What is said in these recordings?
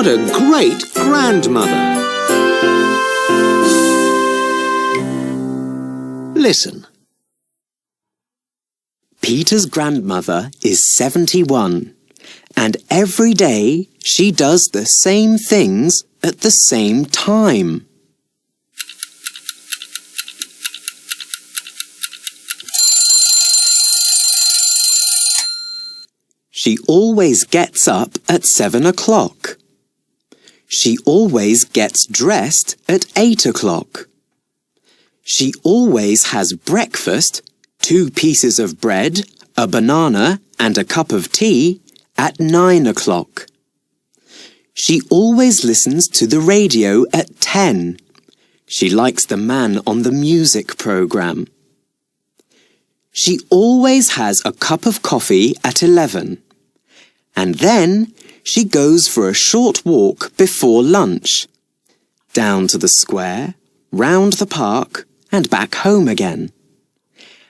What a great grandmother! Listen. Peter's grandmother is 71, and every day she does the same things at the same time. She always gets up at 7 o'clock. She always gets dressed at 8 o'clock. She always has breakfast, 2 pieces of bread, a banana and a cup of tea at 9 o'clock. She always listens to the radio at 10. She likes the man on the music program. She always has a cup of coffee at 11. And then she goes for a short walk before lunch, down to the square, round the park, and back home again.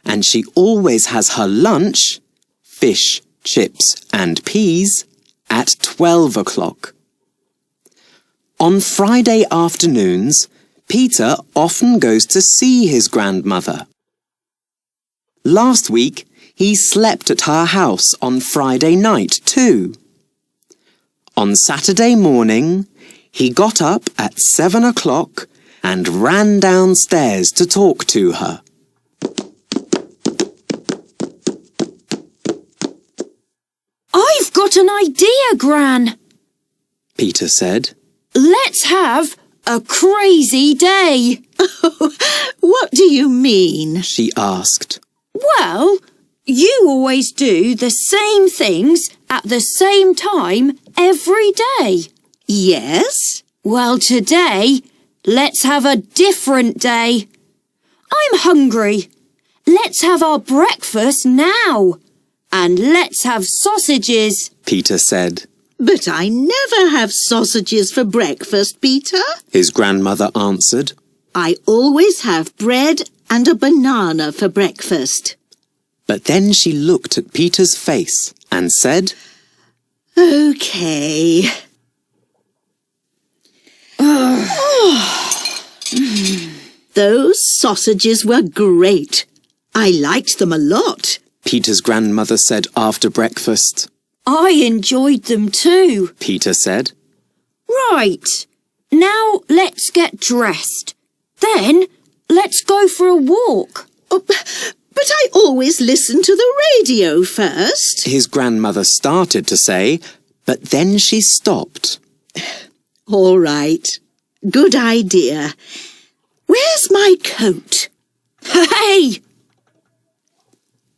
And she always has her lunch, fish, chips and peas, at 12 o'clock. On Friday afternoons, Peter often goes to see his grandmother. Last week, he slept at her house on Friday night too. On Saturday morning, he got up at 7 o'clock and ran downstairs to talk to her. I've got an idea, Gran, Peter said. Let's have a crazy day. What do you mean? She asked. Well, you always do the same things at the same time every day. Yes? Well, today, let's have a different day. I'm hungry. Let's have our breakfast now. And let's have sausages, Peter said. But I never have sausages for breakfast, Peter. His grandmother answered. I always have bread and a banana for breakfast. But then she looked at Peter's face and said, OK. Those sausages were great. I liked them a lot, Peter's grandmother said after breakfast. I enjoyed them too, Peter said. Right. Now let's get dressed. Then let's go for a walk. Oh, but I always listen to the radio first. His grandmother started to say, but then she stopped. All right. Good idea. Where's my coat? Hey!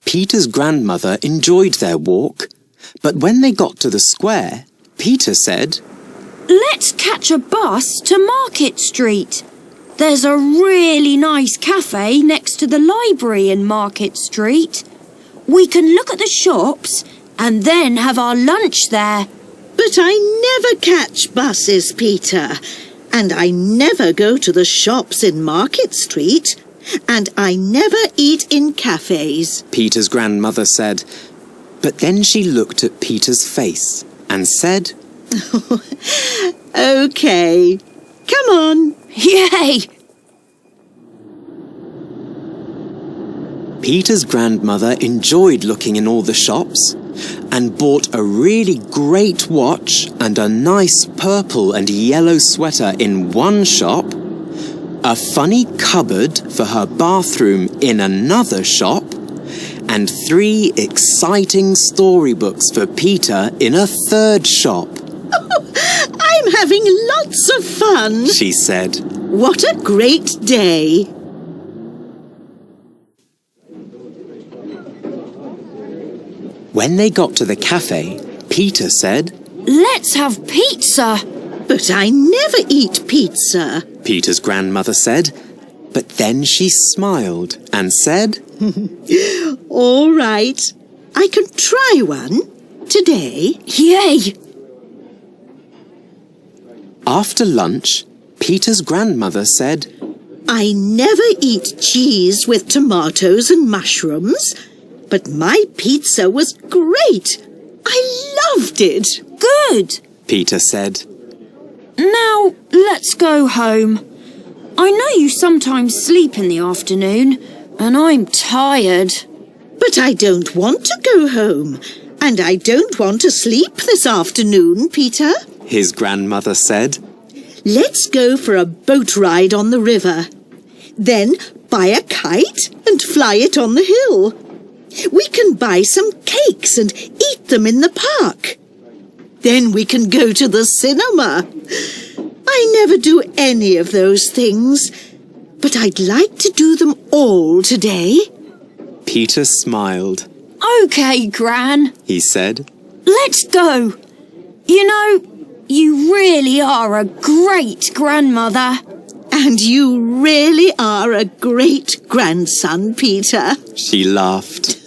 Peter's grandmother enjoyed their walk, but when they got to the square, Peter said, Let's catch a bus to Market Street. There's a really nice cafe next to the library in Market Street. We can look at the shops and then have our lunch there. But I never catch buses, Peter. And I never go to the shops in Market Street. And I never eat in cafes. Peter's grandmother said. But then she looked at Peter's face and said, OK. Come on. Yay! Peter's grandmother enjoyed looking in all the shops and bought a really great watch and a nice purple and yellow sweater in one shop, a funny cupboard for her bathroom in another shop, and 3 exciting storybooks for Peter in a third shop. I'm having lots of fun, she said. What a great day. When they got to the cafe, Peter said, Let's have pizza. But I never eat pizza. Peter's grandmother said. But then she smiled and said, All right. I can try one today. Yay! After lunch, Peter's grandmother said, I never eat cheese with tomatoes and mushrooms, but my pizza was great. I loved it. Good, Peter said. Now, let's go home. I know you sometimes sleep in the afternoon, and I'm tired. But I don't want to go home. And I don't want to sleep this afternoon, Peter. His grandmother said. Let's go for a boat ride on the river. Then buy a kite and fly it on the hill. We can buy some cakes and eat them in the park. Then we can go to the cinema. I never do any of those things, but I'd like to do them all today. Peter smiled. OK, Gran, He said. let's go. You know, you really are a great grandmother. And you really are a great grandson, Peter. She laughed.